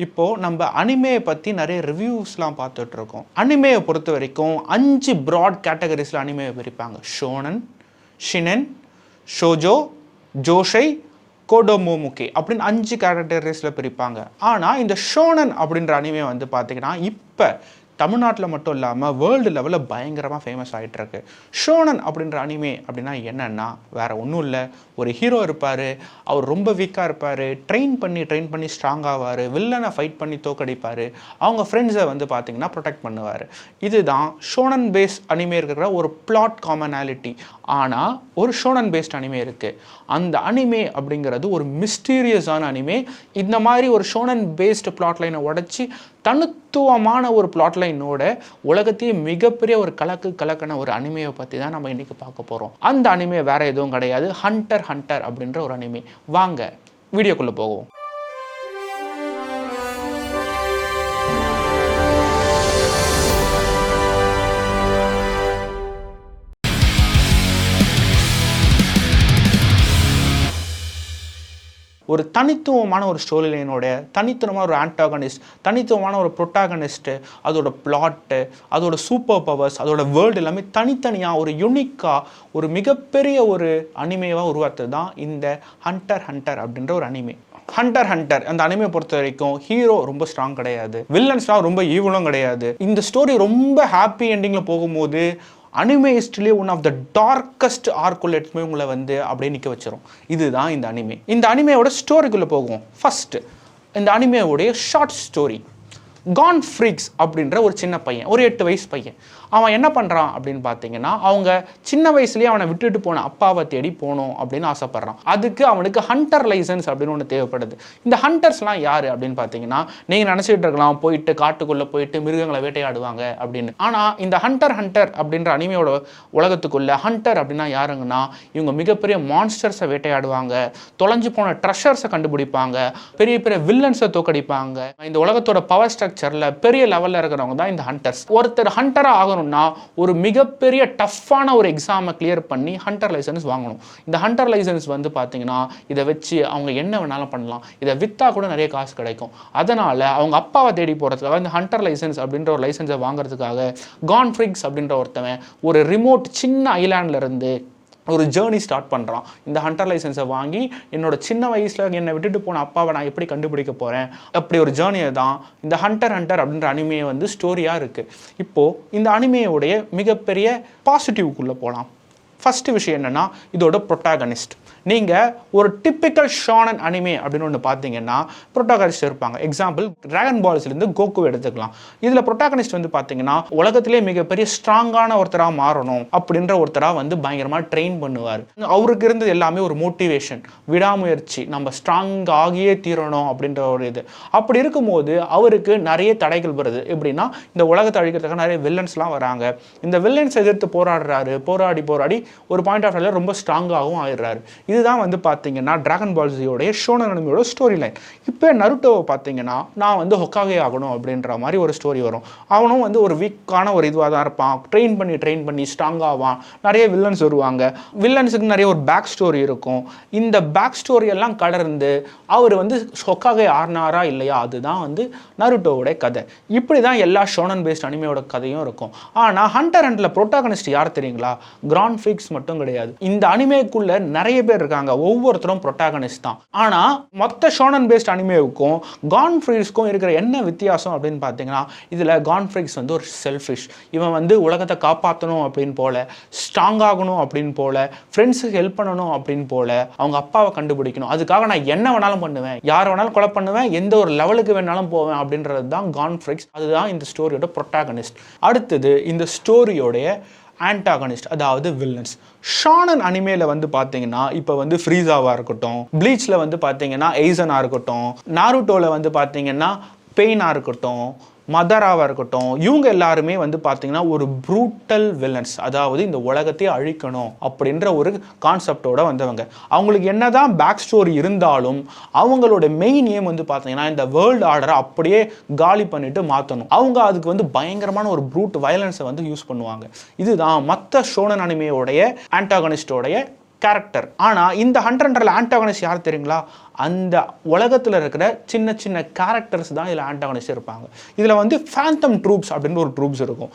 இப்போது நம்ம அனிமையை பற்றி நிறைய ரிவ்யூஸ்லாம் பார்த்துட்ருக்கோம். அனிமையை பொறுத்த வரைக்கும் 5 ப்ராட் கேட்டகரிஸில் அனிமையை பிரிப்பாங்க. ஷோனன், ஷினன், ஷோஜோ, ஜோஷை, கோடோமோமுகே அப்படின்னு 5 கேட்டகரிஸில் பிரிப்பாங்க. ஆனால் இந்த ஷோனன் அப்படின்ற அனிமே வந்து பார்த்திங்கன்னா இப்போ தமிழ்நாட்டில் மட்டும் இல்லாமல் வேர்ல்டு லெவலில் பயங்கரமாக ஃபேமஸ் ஆகிட்டுருக்கு. ஷோனன் அப்படின்ற அனிமே அப்படின்னா என்னென்னா வேறு ஒன்றும் இல்லை, ஒரு ஹீரோ இருப்பார், அவர் ரொம்ப வீக்காக இருப்பார், ட்ரெயின் பண்ணி ஸ்ட்ராங் ஆவார், வில்லனை ஃபைட் பண்ணி தோக்கடிப்பார், அவங்க ஃப்ரெண்ட்ஸை வந்து பார்த்திங்கன்னா ப்ரொடெக்ட் பண்ணுவார். இதுதான் ஷோனன் பேஸ்ட் அனிமே இருக்கிற ஒரு பிளாட் காமனாலிட்டி. ஆனால் ஒரு ஷோனன் பேஸ்ட் அனிமே இருக்குது. அந்த அனிமே அப்படிங்கிறது ஒரு மிஸ்டீரியஸான அனிமே. இந்த மாதிரி ஒரு ஷோனன் பேஸ்ட் பிளாட் லைனை உடச்சி தனித்துவமான ஒரு பிளாட் லைனோட உலகத்தையே மிகப்பெரிய ஒரு கலக்கின ஒரு அனிமையை பற்றி தான் நம்ம இன்றைக்கி பார்க்க போகிறோம். அந்த அனிமே வேறு எதுவும் கிடையாது, ஹண்டர் அப்படின்ற ஒரு அனிமே. வாங்க வீடியோக்குள்ளே போவோம். ஒரு தனித்துவமான ஒரு ஸ்டோரி லைனோட தனித்துவமான ஒரு ஆன்டாகனிஸ்ட், தனித்துவமான ஒரு ப்ரொட்டாகனிஸ்ட்டு, அதோட பிளாட்டு, அதோட சூப்பர் பவர்ஸ், அதோட வேர்ல்டு எல்லாமே தனித்தனியாக ஒரு யூனிக்காக ஒரு மிகப்பெரிய ஒரு அனிமேவாக உருவாக்குறது தான் இந்த ஹண்டர் அப்படின்ற ஒரு அனிமே. ஹண்டர் அந்த அனிமே பொறுத்த வரைக்கும் ஹீரோ ரொம்ப ஸ்ட்ராங் கிடையாது, வில்லன்ஸ்லாம் ரொம்ப ஈவலும் கிடையாது. இந்த ஸ்டோரி ரொம்ப ஹாப்பி எண்டிங்கில் போகும்போது அனிமே ஹிஸ்ட்ரியிலே ஒன் ஆஃப் த டார்க்கஸ்ட் ஆர்க்குள்ள எடுத்துமே உங்களை வந்து அப்படியே நிற்க வச்சிடும். இதுதான் இந்த அனிமே. இந்த அனிமையோட ஸ்டோரிக்குள்ளே போகும். ஃபஸ்ட்டு இந்த அனிமையோடைய ஷார்ட் ஸ்டோரி. கான் ஃப்ரீக்ஸ் அப்படின்ற ஒரு சின்ன பையன், ஒரு 8 வயசு பையன். அவன் என்ன பண்ணுறான் அப்படின்னு பார்த்தீங்கன்னா, அவங்க சின்ன வயசுலேயே அவனை விட்டுட்டு போன அப்பாவை தேடி போகணும் அப்படின்னு ஆசைப்பட்றான். அதுக்கு அவனுக்கு ஹண்டர் லைசன்ஸ் அப்படின்னு ஒன்று தேவைப்படுது. இந்த ஹண்டர்ஸ்லாம் யார் அப்படின்னு பார்த்தீங்கன்னா, நீங்கள் நினச்சிட்டு இருக்கலாம் போயிட்டு காட்டுக்குள்ளே போயிட்டு மிருகங்களை வேட்டையாடுவாங்க அப்படின்னு. ஆனால் இந்த ஹண்டர் அப்படின்ற அனிமையோட உலகத்துக்குள்ள ஹண்டர் அப்படின்னா யாருங்கன்னா, இவங்க மிகப்பெரிய மான்ஸ்டர்ஸை வேட்டையாடுவாங்க, தொலைஞ்சு போன ட்ரெஷர்ஸை கண்டுபிடிப்பாங்க, பெரிய பெரிய வில்லன்ஸை தோக்கடிப்பாங்க. இந்த உலகத்தோட பவர் ஸ்ட்ரக்சரில் பெரிய லெவலில் இருக்கிறவங்க தான் இந்த ஹண்டர்ஸ். ஒருத்தர் ஹண்டராக ஆகணும் ஒரு மிகப்பெரிய டஃப்பான ஒரு எக்ஸாமை கிளியர் பண்ணி ஹண்டர் லைசன்ஸ் வாங்கணும். இந்த ஹண்டர் லைசன்ஸ் வந்து பார்த்தீங்கன்னா இதை வச்சு அவங்க என்ன வேணாலும் பண்ணலாம், இதை விற்றா கூட நிறைய காசு கிடைக்கும். அதனால் அவங்க அப்பாவை தேடி போகிறதுக்காக இந்த ஹண்டர் லைசன்ஸ் அப்படின்ற ஒரு லைசன்ஸை வாங்குறதுக்காக கான் ஃப்ரிக்ஸ் அப்படின்ற ஒருத்தவன் ஒரு ரிமோட் சின்ன ஐலாண்ட்லேருந்து ஒரு ஜேர்னி ஸ்டார்ட் பண்ணுறான். இந்த ஹண்டர் லைசன்ஸை வாங்கி என்னோட சின்ன வயசில் என்னை விட்டுட்டு போன அப்பாவை நான் எப்படி கண்டுபிடிக்க போகிறேன், அப்படி ஒரு ஜேர்னியை தான் இந்த ஹண்டர் அப்படின்ற அனிமையை வந்து ஸ்டோரியாக இருக்குது. இப்போது இந்த அனிமையோடைய மிகப்பெரிய பாசிட்டிவ்க்குள்ளே போகலாம். ஃபஸ்ட்டு விஷயம் என்னென்னா இதோட ப்ரொட்டாகனிஸ்ட். நீங்கள் ஒரு டிப்பிக்கல் ஷோனன் அனிமே அப்படின்னு ஒன்று பார்த்தீங்கன்னா ப்ரொட்டாகனிஸ்ட் இருப்பாங்க. எக்ஸாம்பிள் டிராகன் பால்ஸ்லேருந்து கோகு எடுத்துக்கலாம். இதில் ப்ரொட்டாகனிஸ்ட் வந்து பார்த்தீங்கன்னா உலகத்திலே மிகப்பெரிய ஸ்ட்ராங்கான ஒருத்தராக மாறணும் அப்படின்ற ஒருத்தராக வந்து பயங்கரமாக ட்ரெயின் பண்ணுவார். அவருக்கு இருந்தது எல்லாமே ஒரு மோட்டிவேஷன், விடாமுயற்சி, நம்ம ஸ்ட்ராங் ஆகியே தீரணும் அப்படின்ற ஒரு இது. அப்படி இருக்கும்போது அவருக்கு நிறைய தடைகள் வருது. எப்படின்னா இந்த உலகத்தை அழிக்கிறதுக்காக நிறைய வில்லன்ஸ்லாம் வராங்க. இந்த வில்லன்ஸ் எதிர்த்து போராடி ஒரு பாயிண்ட் ஆஃப் வியூல ரொம்ப ஸ்ட்ராங்காகவும் ஆயிடுறாரு. இதுதான் வந்து பார்த்தீங்கன்னா டிராகன் பால்ஸியோடைய ஷோனன் அனிமையோட ஸ்டோரி லைன். இப்போ நருட்டோவை பார்த்தீங்கன்னா நான் வந்து ஹொக்காகே ஆகணும் அப்படின்ற மாதிரி ஒரு ஸ்டோரி வரும். அவனும் வந்து ஒரு வீக்கான ஒரு இதுவாக தான் இருப்பான். ட்ரெயின் பண்ணி ஸ்ட்ராங் ஆவான். நிறைய வில்லன்ஸ் வருவாங்க. வில்லன்ஸுக்கு நிறைய ஒரு பேக் ஸ்டோரி இருக்கும். இந்த பேக் ஸ்டோரி எல்லாம் கடந்து அவர் வந்து ஹொக்காகே ஆனாரா இல்லையா, அதுதான் வந்து நருட்டோவோட கதை. இப்படி தான் எல்லா ஷோனன் பேஸ்ட் அனிமையோட கதையும் இருக்கும். ஆனால் ஹண்டர் ப்ரோட்டாகனிஸ்ட் யார் தெரியுங்களா? கிரான் ஃப்ரிக்ஸ் மட்டும் கிடையாது. இந்த அனிமேக்குள்ள நிறைய பேர் இருக்காங்க, ஒவ்வொருத்தரும் ப்ரொட்டாகனிஸ்ட் தான். ஆனால் மொத்த ஷோனன் பேஸ்ட் அனிமேவுக்கும் கான் ஃப்ரிக்ஸ்க்கும் இருக்கிற என்ன வித்தியாசம் அப்படின்னு பார்த்தீங்கன்னா, இதில் கான் ஃப்ரிக்ஸ் வந்து ஒரு செல்ஃபிஷ். இவன் வந்து உலகத்தை காப்பாற்றணும் அப்படின்னு போல, ஸ்ட்ராங் ஆகணும் அப்படின்னு போல, ஃப்ரெண்ட்ஸுக்கு ஹெல்ப் பண்ணணும் அப்படின்னு போல, அவங்க அப்பாவை கண்டுபிடிக்கணும், அதுக்காக நான் என்ன வேணாலும் பண்ணுவேன், யார் வேணாலும் கொலை பண்ணுவேன், எந்த ஒரு லெவலுக்கு வேணாலும் போவேன் அப்படின்றது தான் கான் ஃப்ரிக்ஸ். அதுதான் இந்த ஸ்டோரியோட ப்ரொட்டாகனிஸ்ட். அடுத்தது இந்த ஸ்டோரியோடைய ஆன்டாகனிஸ்ட், அதாவது வில்லன்ஸ். ஷானன் அனிமேல வந்து பார்த்தீங்கன்னா இப்போ வந்து ஃப்ரீஸாவாக இருக்கட்டும், ப்ளீச்சில் வந்து பார்த்தீங்கன்னா எய்சனாக இருக்கட்டும், நாருட்டோவில் வந்து பார்த்தீங்கன்னா பெயினாக இருக்கட்டும், மதராவாக இருக்கட்டும், இவங்க எல்லாருமே வந்து பார்த்தீங்கன்னா ஒரு ப்ரூட்டல் வில்லன்ஸ். அதாவது இந்த உலகத்தையே அழிக்கணும் அப்படின்ற ஒரு கான்செப்டோட வந்தவங்க. அவங்களுக்கு என்னதான் பேக் ஸ்டோரி இருந்தாலும் அவங்களோட மெயின் ஏம் வந்து பார்த்தீங்கன்னா இந்த வேர்ல்டு ஆர்டரை அப்படியே காலி பண்ணிட்டு மாற்றணும். அவங்க அதுக்கு வந்து பயங்கரமான ஒரு ப்ரூட் வயலன்ஸை வந்து யூஸ் பண்ணுவாங்க. இதுதான் மற்ற ஷோனன் அனிமேயோடைய ஆன்டாகனிஸ்டோடைய கேரக்டர். ஆனால் இந்த ஹண்டர்ல ஆன்டாகனிஸ்ட் யார் தெரியுங்களா? அந்த உலகத்தில் இருக்கிற சின்ன சின்ன கேரக்டர்ஸ் தான் இதில் ஆன்டாகனிஸ்ட் இருப்பாங்க. இதில் வந்து ஃபேண்டம் ட்ரூப்ஸ் அப்படின்னு ஒரு ட்ரூப்ஸ் இருக்கும்.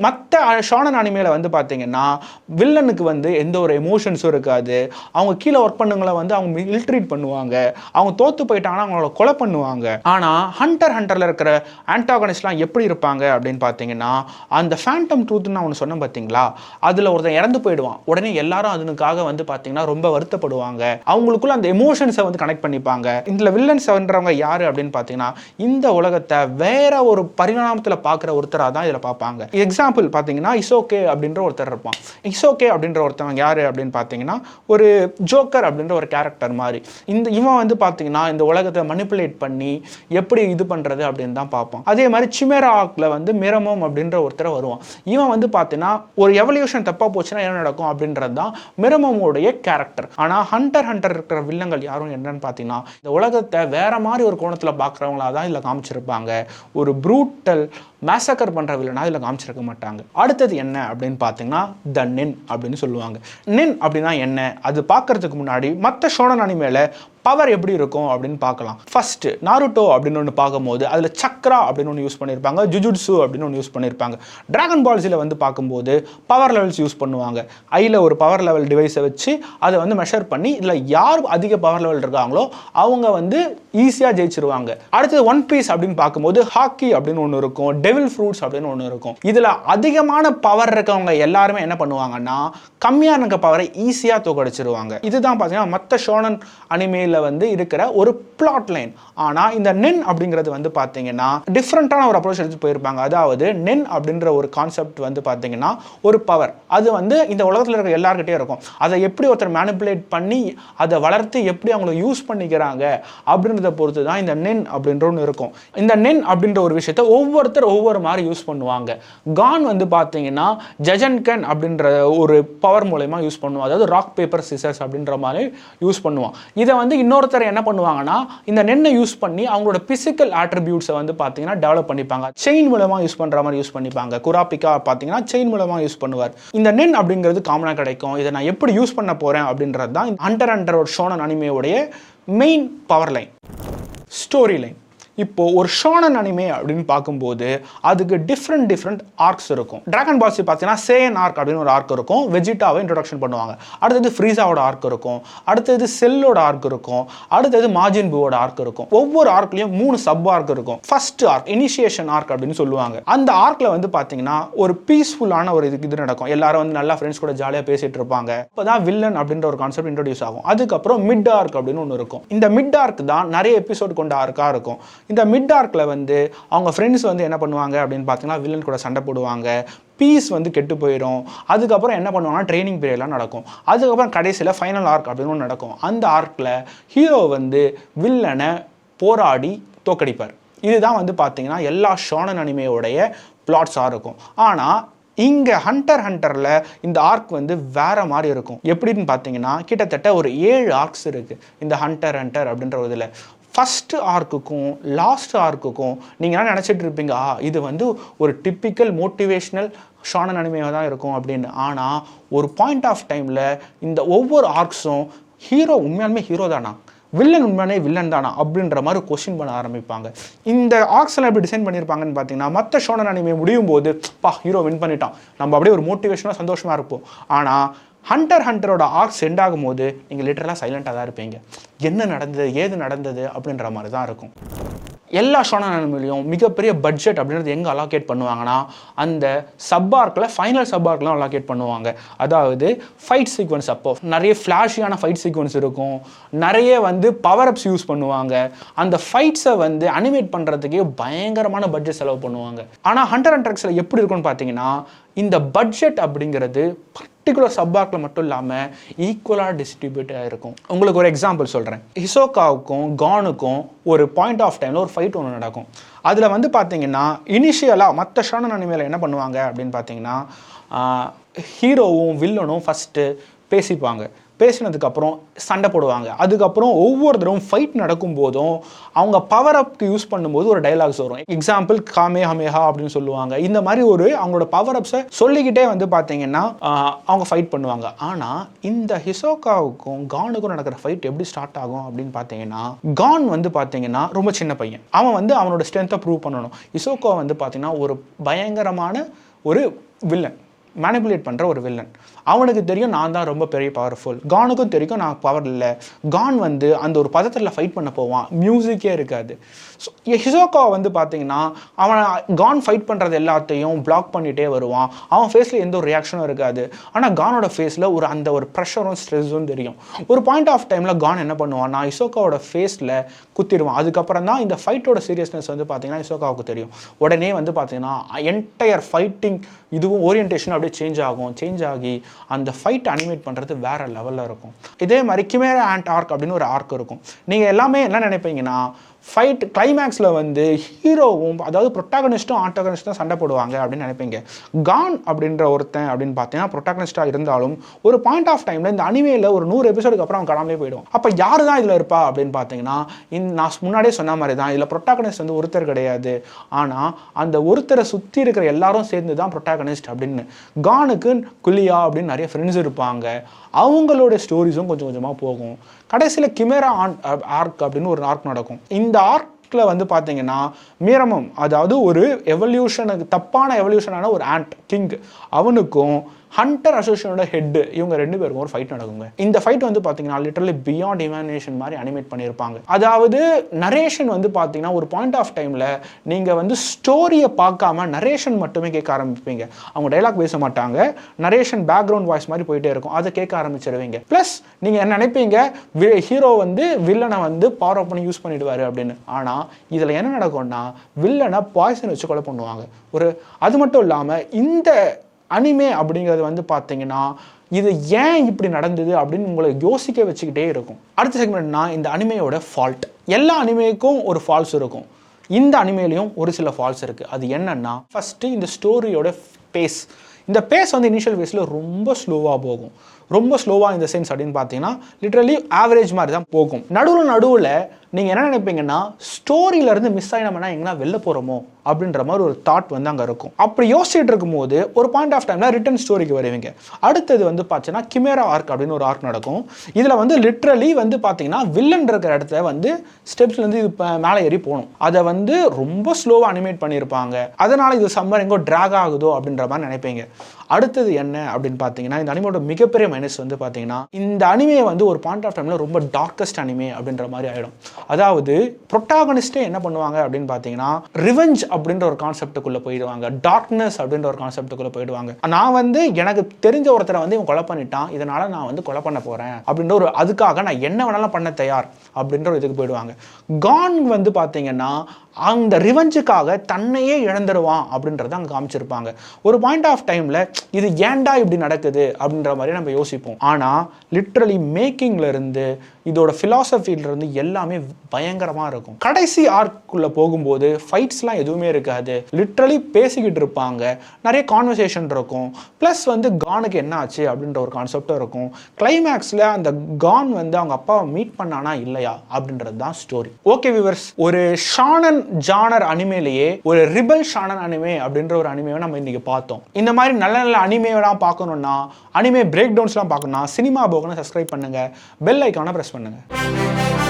மற்ற ஷானன் அனிமேல வந்து பார்த்தீங்கன்னா வில்லனுக்கு வந்து எந்த ஒரு எமோஷன்ஸும் இருக்காது. அவங்க கீழே ஒர்க் பண்ணுங்களை வந்து அவங்க இல்ட்ரீட் பண்ணுவாங்க. அவங்க தோற்று போயிட்டாங்கன்னா அவங்களோட கொலை பண்ணுவாங்க. ஆனால் ஹண்டரில் இருக்கிற ஆன்டாகனிஸ்ட்லாம் எப்படி இருப்பாங்க அப்படின்னு பார்த்தீங்கன்னா, அந்த ஃபேண்டம் ட்ரூத்னு நான் ஒன்று சொன்னேன் பார்த்தீங்களா, அதில் ஒருத்தன் இறந்து போயிடுவான். உடனே எல்லாரும் அதுக்காக வந்து பார்த்தீங்கன்னா ரொம்ப வருத்தப்படுவாங்க. அவங்களுக்குள்ள அந்த எமோஷன்ஸை வந்து கனெக்ட் பண்ணிப்பாங்க. இதில் வில்லன்ஸ்ன்றவங்க யார் அப்படின்னு பார்த்தீங்கன்னா, இந்த உலகத்தை வேற ஒரு பரிணாமத்தில் பார்க்குற ஒருத்தராக தான் இதில் பார்ப்பாங்க. எக்ஸாம்பிள் பார்த்தீங்கன்னா இசோகே அப்படின்ற ஒருத்தர் இருப்பான். இசோகே அப்படின்ற ஒருத்தவங்க யார் அப்படின்னு பார்த்தீங்கன்னா, ஒரு ஜோக்கர் அப்படின்ற ஒரு கேரக்டர் மாதிரி. இவன் வந்து பார்த்தீங்கன்னா இந்த உலகத்தை மனிப்புலேட் பண்ணி எப்படி இது பண்ணுறது அப்படின்னு தான் பார்ப்பான். அதே மாதிரி சிமேரா ஆர்க்ல வந்து மிரமோம் அப்படின்ற ஒருத்தர் வருவான். இவன் வந்து பார்த்தீங்கன்னா ஒரு எவல்யூஷன் தப்பாக போச்சுன்னா என்ன நடக்கும் அப்படின்றது தான் மிரமோமுடைய கேரக்டர். ஆனால் ஹண்டர் இருக்கிற வில்லங்கள் யாரும் என்னன்னு பார்த்தீங்கன்னா, இந்த உலகத்தை வேற மாதிரி ஒரு கோணத்தில் பார்க்குறவங்களா தான் இதில் காமிச்சிருப்பாங்க. ஒரு ப்ரூட்டல் மேசக்கர் பண்ணுற வில்லனா இதில் காமிச்சிருக்க மாட்டாங்க. அடுத்தது என்ன அப்படின்னு பார்த்தீங்கன்னா த நென் அப்படின்னு சொல்லுவாங்க. நென் அப்படின்னா என்ன, அது பார்க்கறதுக்கு முன்னாடி மற்ற ஷோனன் அனிமேல பவர் எப்படி இருக்கும் அப்படின்னு பார்க்கலாம். ஃபர்ஸ்ட் நாருட்டோ அப்படின்னு ஒன்று பார்க்கும்போது அதில் சக்ரா அப்படின்னு ஒன்று யூஸ் பண்ணியிருப்பாங்க, ஜுஜுட்சு அப்படின்னு ஒன்று யூஸ் பண்ணியிருப்பாங்க. டிராகன் பால்ஸில் வந்து பார்க்கும்போது பவர் லெவல்ஸ் யூஸ் பண்ணுவாங்க. ஐயில் ஒரு பவர் லெவல் டிவைஸை வச்சு அதை வந்து மெஷர் பண்ணி இதில் யார் அதிக பவர் லெவல் இருக்காங்களோ அவங்க வந்து ஈஸியாக ஜெயிச்சிருவாங்க. அடுத்தது ஒன் பீஸ் அப்படின்னு பார்க்கும்போது ஹாக்கி அப்படின்னு ஒன்று இருக்கும், டெவில் ஃப்ரூட்ஸ் அப்படின்னு ஒன்று இருக்கும். இதில் அதிகமான பவர் இருக்கவங்க எல்லாருமே என்ன பண்ணுவாங்கன்னா கம்மியாக இருக்க பவரை ஈஸியாக தோக்கடிச்சிருவாங்க. இதுதான் பார்த்தீங்கன்னா மற்ற ஷோனன் அனிமேல வந்து இருக்கிற ஒரு பிளாட் லைன். ஆனால் இந்த நென் அப்படிங்கிறது வந்து பார்த்தீங்கன்னா டிஃப்ரெண்டான ஒரு அப்ரோச் எடுத்து போயிருப்பாங்க. அதாவது நென் அப்படின்ற ஒரு கான்செப்ட் வந்து பார்த்தீங்கன்னா ஒரு பவர், அது வந்து இந்த உலகத்தில் இருக்கிற எல்லாருக்கிட்டே இருக்கும். அதை எப்படி ஒருத்தர் மேனிப்புலேட் பண்ணி அதை வளர்த்து எப்படி அவங்கள யூஸ் பண்ணிக்கிறாங்க அப்படின்றத பொறுத்து தான் இந்த நென் அப்படின்ற ஒன்று இருக்கும். இந்த நென் அப்படின்ற ஒரு விஷயத்தை ஒவ்வொருத்தர் ஒவ்வொரு மாதிரி யூஸ் பண்ணுவாங்க. கான் வந்து பார்த்தீங்கன்னா ஜஜன்கன் அப்படின்ற ஒரு பவர் மூலமா யூஸ் பண்ணுவாங்க. அதாவது ராக் பேப்பர் சிசர்ஸ் அப்படின்ற மாதிரி யூஸ் பண்ணுவான். இதை வந்து இன்னொருத்தர் என்ன பண்ணுவாங்கன்னா இந்த நென்னை யூஸ் பண்ணி அவங்களோட பிசிக்கல் ஆட்ரிபியூட்ஸை வந்து பார்த்தீங்கன்னா டெவலப் பண்ணிப்பாங்க. செயின் மூலமா யூஸ் பண்ற மாதிரி யூஸ் பண்ணிப்பாங்க. குராபிகா பார்த்தீங்கன்னா செயின் மூலமா யூஸ் பண்ணுவார். இந்த நென் அப்படிங்கிறது காமனாக கிடைக்கும். இதை நான் எப்படி யூஸ் பண்ண போறேன் அப்படின்றது தான் ஹண்டர் ஷோனன் அனிமேவுடைய main power line, story line. இப்போ ஒரு ஷோனன் அனிமே அப்படின்னு பார்க்கும்போது அதுக்கு டிஃப்ரெண்ட் ஆர்க்ஸ் இருக்கும். டிராகன் பால்ஸ் பார்த்தீங்கன்னா சேயன் ஆர்க் அப்படின்னு ஒரு ஆர்க் இருக்கும். வெஜிட்டாவை இன்ட்ரோடக்ஷன் பண்ணுவாங்க. அடுத்தது ஃப்ரீஸாவோட ஆர்க் இருக்கும். அடுத்தது செல்லோட ஆர்க் இருக்கும். அடுத்தது மாஜின் பூவோட ஆர்க் இருக்கும். ஒவ்வொரு ஆர்க்லையும் 3 சப் ஆர்க் இருக்கும். ஃபர்ஸ்ட் ஆர்க் இனிஷியேஷன் ஆர்க் அப்படின்னு சொல்லுவாங்க. அந்த ஆர்க்ல வந்து பார்த்தீங்கன்னா ஒரு பீஸ்ஃபுல்லான ஒரு இது நடக்கும். எல்லாரும் வந்து நல்லா ஃப்ரெண்ட்ஸ் கூட ஜாலியாக பேசிட்டு இருப்பாங்க. அப்போதான் வில்லன் அப்படின்ற ஒரு கான்செப்ட் இன்ட்ரோடியூஸ் ஆகும். அதுக்கப்புறம் மிட் ஆர்க் அப்படின்னு ஒன்று இருக்கும். இந்த மிட் ஆர்க் தான் நிறைய எபிசோட் கொண்ட ஆர்க்காக இருக்கும். இந்த மிட் ஆர்க்ல வந்து அவங்க ஃப்ரெண்ட்ஸ் வந்து என்ன பண்ணுவாங்க அப்படின்னு பார்த்தீங்கன்னா வில்லன் கூட சண்டை போடுவாங்க. பீஸ் வந்து கெட்டு போயிடும். அதுக்கப்புறம் என்ன பண்ணுவாங்கன்னா ட்ரைனிங் பீரியட்லாம் நடக்கும். அதுக்கப்புறம் கடைசியில் ஃபைனல் ஆர்க் அப்படின்னு ஒன்று நடக்கும். அந்த ஆர்க்கில் ஹீரோ வந்து வில்லனை போராடி தோக்கடிப்பார். இதுதான் வந்து பார்த்தீங்கன்னா எல்லா ஷோனன் அனிமேயோடைய பிளாட்ஸாக இருக்கும். ஆனால் இங்கே ஹண்டரில் இந்த ஆர்க் வந்து வேற மாதிரி இருக்கும். எப்படின்னு பார்த்தீங்கன்னா கிட்டத்தட்ட ஒரு 7 ஆர்க்ஸ் இருக்குது இந்த ஹண்டர் அப்படின்ற ஒரு இதில். ஃபஸ்ட்டு ஆர்க்குக்கும் லாஸ்ட் ஆர்க்குக்கும் நீங்கள் என்ன நினச்சிட்டு இருப்பீங்க, இது வந்து ஒரு டிப்பிக்கல் மோட்டிவேஷ்னல் ஷோனன் அனிமேவாக தான் இருக்கும் அப்படின்னு. ஆனால் ஒரு பாயிண்ட் ஆஃப் டைமில் இந்த ஒவ்வொரு ஆர்க்ஸும் ஹீரோ உண்மையாலுமே ஹீரோ தானா, வில்லன் உண்மையானே வில்லன் தானா அப்படின்ற மாதிரி கொஸ்டின் பண்ண ஆரம்பிப்பாங்க. இந்த ஆர்க்ஸ்லாம் எப்படி டிசைன் பண்ணியிருப்பாங்கன்னு பார்த்தீங்கன்னா மற்ற ஷோனன் அனிமே முடியும் போது ஹீரோ வின் பண்ணிட்டான், நம்ம அப்படியே ஒரு மோட்டிவேஷனாக சந்தோஷமாக இருப்போம். ஆனால் ஹண்டரோட ஆர்க்ஸ் எண்ட் ஆகும்போது நீங்கள் லிட்டரலாக சைலண்டாக தான் இருப்பீங்க. என்ன நடந்தது ஏது நடந்தது அப்படின்ற மாதிரி தான் இருக்கும். எல்லா ஷோனன் அனிமேலையும் மிகப்பெரிய பட்ஜெட் அப்படின்றது எங்கே அலோகேட் பண்ணுவாங்கன்னா அந்த சப் ஆர்க்கில் ஃபைனல் சப் ஆர்க்லாம் அலோகேட் பண்ணுவாங்க. அதாவது ஃபைட் சீக்வன்ஸ் அப்போ நிறைய ஃப்ளாஷியான ஃபைட் சீக்வன்ஸ் இருக்கும். நிறைய வந்து பவர் அப்ஸ் யூஸ் பண்ணுவாங்க. அந்த ஃபைட்ஸை வந்து அனிமேட் பண்ணுறதுக்கே பயங்கரமான பட்ஜெட் செலவு பண்ணுவாங்க. ஆனால் ஹண்டர் எப்படி இருக்கும்னு பார்த்தீங்கன்னா இந்த பட்ஜெட் அப்படிங்கிறது பர்டிகுலர் சப் ஆர்க்கில் மட்டும் இல்லாமல் ஈக்குவலாக டிஸ்ட்ரிபியூட் ஆகிருக்கும். உங்களுக்கு ஒரு எக்ஸாம்பிள் சொல்கிறேன். ஹிசோகாவுக்கும் கானுக்கும் ஒரு பாயிண்ட் ஆஃப் டைமில் ஒரு ஃபைட் ஒன்று நடக்கும். அதில் வந்து பார்த்தீங்கன்னா இனிஷியலாக மற்ற ஷோனன் அனிமேல என்ன பண்ணுவாங்க அப்படின்னு பார்த்தீங்கன்னா ஹீரோவும் வில்லனும் ஃபஸ்ட்டு பேசிப்பாங்க. பேசினதுக்கப்புறம் சண்டை போடுவாங்க. அதுக்கப்புறம் ஒவ்வொரு தடவும் ஃபைட் நடக்கும் போதும் அவங்க பவர் அப்க்கு யூஸ் பண்ணும்போது ஒரு டைலாக்ஸ் வரும். எக்ஸாம்பிள் காமே ஹமேஹா அப்படின்னு சொல்லுவாங்க. இந்த மாதிரி ஒரு அவங்களோட பவர் அப்ஸை சொல்லிக்கிட்டே வந்து பார்த்தீங்கன்னா அவங்க ஃபைட் பண்ணுவாங்க. ஆனால் இந்த ஹிசோகாவுக்கும் கானுக்கும் நடக்கிற ஃபைட் எப்படி ஸ்டார்ட் ஆகும் அப்படின்னு பார்த்தீங்கன்னா, கான் வந்து பார்த்தீங்கன்னா ரொம்ப சின்ன பையன். அவன் வந்து அவனோட ஸ்ட்ரென்த்தை ப்ரூவ் பண்ணணும். ஹிசோகா வந்து பார்த்தீங்கன்னா ஒரு பயங்கரமான ஒரு வில்லன், மேனிபுலேட் பண்ணுற ஒரு வில்லன். அவனுக்கு தெரியும் நான் தான் ரொம்ப பெரிய பவர்ஃபுல். கானுக்கும் தெரியும் நான் பவர் இல்லை. கான் வந்து அந்த ஒரு பதத்தில் ஃபைட் பண்ண போவான், மியூசிக்கே இருக்காது. ஸோ ஹிசோகா வந்து பார்த்தீங்கன்னா அவன் கான் ஃபைட் பண்ணுறது எல்லாத்தையும் பிளாக் பண்ணிகிட்டே வருவான். அவன் ஃபேஸில் எந்த ஒரு ரியாக்ஷனும் இருக்காது. ஆனால் கானோட ஃபேஸில் அந்த ஒரு ப்ரெஷரும் ஸ்ட்ரெஸ்ஸும் தெரியும். ஒரு பாயிண்ட் ஆஃப் டைமில் கான் என்ன பண்ணுவான், நான் ஹிசோகாவோட ஃபேஸில் குத்திடுவான். அதுக்கப்புறம் தான் இந்த ஃபைட்டோட சீரியஸ்னஸ் வந்து பார்த்தீங்கன்னா ஹிசோகாவுக்கு தெரியும். உடனே வந்து பார்த்தீங்கன்னா என்டையர் ஃபைட்டிங் இதுவும் ஓரியன்டேஷன் அப்படியே சேஞ்ச் ஆகி அந்த ஃபைட் அனிமேட் பண்ணுறது வேற லெவலில் இருக்கும். இதே மாதிரி கிமேரா ஆண்ட் ஆர்க் அப்படின்னு ஒரு ஆர்க் இருக்கும். நீங்கள் எல்லாமே என்ன நினைப்பீங்கன்னா, ஃபைட் கிளைமேக்ஸில் வந்து ஹீரோவும் அதாவது ப்ரொட்டாகனிஸ்ட்டும் ஆன்டாகனிஸ்ட்டும் சண்டை போடுவாங்க அப்படின்னு நினைப்பீங்க. கான் அப்படின்ற ஒருத்தன் அப்படின்னு பார்த்தீங்கன்னா ப்ரொட்டாகனிஸ்டாக இருந்தாலும் ஒரு பாயிண்ட் ஆஃப் டைமில் இந்த அனிமேல ஒரு 100 எபிசோடுக்கு அப்புறம் அவன் காணாமலே போயிடும். அப்போ யார் தான் இதில் இருப்பா அப்படின்னு பார்த்தீங்கன்னா, நான் முன்னாடியே சொன்ன மாதிரி தான் இதில் ப்ரொட்டாகனிஸ்ட் வந்து ஒருத்தர் கிடையாது. ஆனால் அந்த ஒருத்தரை சுற்றி இருக்கிற எல்லாரும் சேர்ந்து தான் ப்ரொட்டாகனிஸ்ட் அப்படின்னு. கானுக்கு குலியா அப்படின்னு நிறைய ஃப்ரெண்ட்ஸ் இருப்பாங்க. அவங்களோட ஸ்டோரிஸும் கொஞ்சம் கொஞ்சமாக போகும். கடைசியில் கிமேரா ஆர்க் அப்படின்னு ஒரு ஆர்க் நடக்கும். இந்த ஆர்க்கில் வந்து பார்த்தீங்கன்னா மீரமம், அதாவது ஒரு எவல்யூஷனுக்கு தப்பான எவல்யூஷனான ஒரு ஆண்ட் கிங், அவனுக்கும் ஹண்டர் அசோசியேஷனோட ஹெட், இவங்க 2 பேருக்கும் ஒரு ஃபைட் நடக்குங்க. இந்த ஃபைட் வந்து பார்த்தீங்கன்னா லிட்டரலி பியாண்ட் இமேஜினேஷன் மாதிரி அனிமேட் பண்ணியிருப்பாங்க. அதாவது நரேஷன் வந்து பார்த்தீங்கன்னா ஒரு பாயிண்ட் ஆஃப் டைமில் நீங்கள் வந்து ஸ்டோரியை பார்க்காம நரேஷன் மட்டுமே கேட்க ஆரம்பிப்பீங்க. அவங்க டைலாக் பேச மாட்டாங்க, நரேஷன் பேக்ரவுண்ட் வாய்ஸ் மாதிரி போயிட்டே இருக்கும், அதை கேட்க ஆரம்பிச்சிருவீங்க. ப்ளஸ் நீங்கள் என்ன நினைப்பீங்க, ஹீரோ வந்து வில்லனை வந்து பவர் அப் பண்ணி யூஸ் பண்ணிடுவார் அப்படின்னு. ஆனால் இதில் என்ன நடக்கும்னா வில்லனை பாய்சன் வச்சு கொலை பண்ணுவாங்க. அது மட்டும் இல்லாமல் இந்த அனிமே அப்படிங்கிறது வந்து பார்த்தீங்கன்னா இது ஏன் இப்படி நடந்தது அப்படின்னு உங்களை யோசிக்க வச்சுக்கிட்டே இருக்கும். அடுத்த செக்மெண்ட்னா இந்த அனிமையோட ஃபால்ட். எல்லா அனிமேக்கும் ஒரு ஃபால்ஸ் இருக்கும். இந்த அனிமேலையும் ஒரு சில ஃபால்ஸ் இருக்குது. அது என்னன்னா, ஃபஸ்ட்டு இந்த ஸ்டோரியோட பேஸ். இந்த பேஸ் வந்து இனிஷியல் பேஸில் ரொம்ப ஸ்லோவாக போகும். ரொம்ப ஸ்லோவாக இந்த சென்ஸ் அப்படின்னு பார்த்தீங்கன்னா லிட்ரலி ஆவரேஜ் மாதிரி தான் போகும். நடுவில் நீங்கள் என்ன நினைப்பீங்கன்னா, ஸ்டோரியிலேருந்து மிஸ் ஆகி நம்ம எங்கன்னா வெளில போகிறோமோ அப்படின்ற மாதிரி ஒரு தாட் வந்து அங்கே இருக்கும். அப்படி யோசிச்சுட்டு இருக்கும்போது ஒரு பாயிண்ட் ஆஃப் டைமில் ரிட்டன் ஸ்டோரிக்கு வருவீங்க. அடுத்தது வந்து பார்த்தீங்கன்னா கிமேரா ஆர்க் அப்படின்னு ஒரு ஆர்க் நடக்கும். இதில் வந்து லிட்ரலி வந்து பார்த்தீங்கன்னா வில்லன் இருக்கிற இடத்த வந்து ஸ்டெப்ஸ்லேருந்து இது மேலே ஏறி போகணும். அதை வந்து ரொம்ப ஸ்லோவாக அனிமேட் பண்ணியிருப்பாங்க. அதனால் இது சம்மர் எங்கோ ட்ராக் ஆகுதோ அப்படின்ற மாதிரி நினைப்பீங்க. அடுத்தது என்ன அப்படின்னு பார்த்தீங்கன்னா, இந்த அனிமையோட மிகப்பெரிய மைனஸ் வந்து பார்த்தீங்கன்னா, இந்த அனிமையை வந்து ஒரு பாயிண்ட் ஆஃப் டைமில் ரொம்ப டார்க்கஸ்ட் அனிமே அப்படின்ற மாதிரி ஆகிடும். அதாவது ப்ரொட்டாகனிஸ்டே என்ன பண்ணுவாங்க அப்படின்னு பார்த்தீங்கன்னா, ரிவெஞ்ச் அப்படின்ற ஒரு கான்செப்டுக்குள்ளே போயிடுவாங்க, டார்க்னஸ் அப்படின்ற ஒரு கான்செப்டுக்குள்ளே போயிடுவாங்க. நான் வந்து எனக்கு தெரிஞ்ச ஒருத்தரை வந்து இவன் கொலை பண்ணிட்டான், இதனால் நான் வந்து கொலை பண்ண போகிறேன் அப்படின்ற ஒரு அதுக்காக நான் என்ன வேணாலும் பண்ண தயார் அப்படின்ற ஒரு இதுக்கு போயிடுவாங்க. கான் வந்து பார்த்தீங்கன்னா அந்த ரிவெஞ்சுக்காக தன்னையே இழந்துருவான் அப்படின்றத அங்கே காமிச்சிருப்பாங்க. ஒரு பாயிண்ட் ஆஃப் டைமில் இது ஏன்டா இப்படி நடக்குது அப்படின்ற மாதிரி நம்ம யோசிப்போம். ஆனால் லிட்ரலி மேக்கிங்லேருந்து இதோட ஃபிலாசபிலிருந்து எல்லாமே பயங்கரமாக இருக்கும். கடைசி ஆர்க்குள்ளே போகும்போது ஃபைட்ஸ்லாம் எதுவுமே இருக்காது. லிட்ரலி பேசிக்கிட்டு இருப்பாங்க, நிறைய கான்வர்சேஷன் இருக்கும். ப்ளஸ் வந்து கானுக்கு என்ன ஆச்சு அப்படின்ற ஒரு கான்செப்டும் இருக்கும். கிளைமேக்ஸில் அந்த கான் வந்து அவங்க அப்பாவை மீட் பண்ணானா இல்லையா அப்படின்றது தான் ஸ்டோரி. ஓகே வியூவர்ஸ், ஒரு ஷானன் ஜானர் அனிமேலேயே ஒரு ரிபல் ஷானன் அனிமே அப்படின்ற ஒரு அனிமேவை நம்ம இன்னைக்கு பார்த்தோம். இந்த மாதிரி நல்ல நல்ல அனிமேலாம் பார்க்கணும்னா, அனிமே பிரேக் டவுன்ஸ்லாம் பார்க்கணும்னா சினிமா போகணும் சப்ஸ்கிரைப் பண்ணுங்க, பெல் ஐக்கானை பிரஸ் பண்ணுங்க.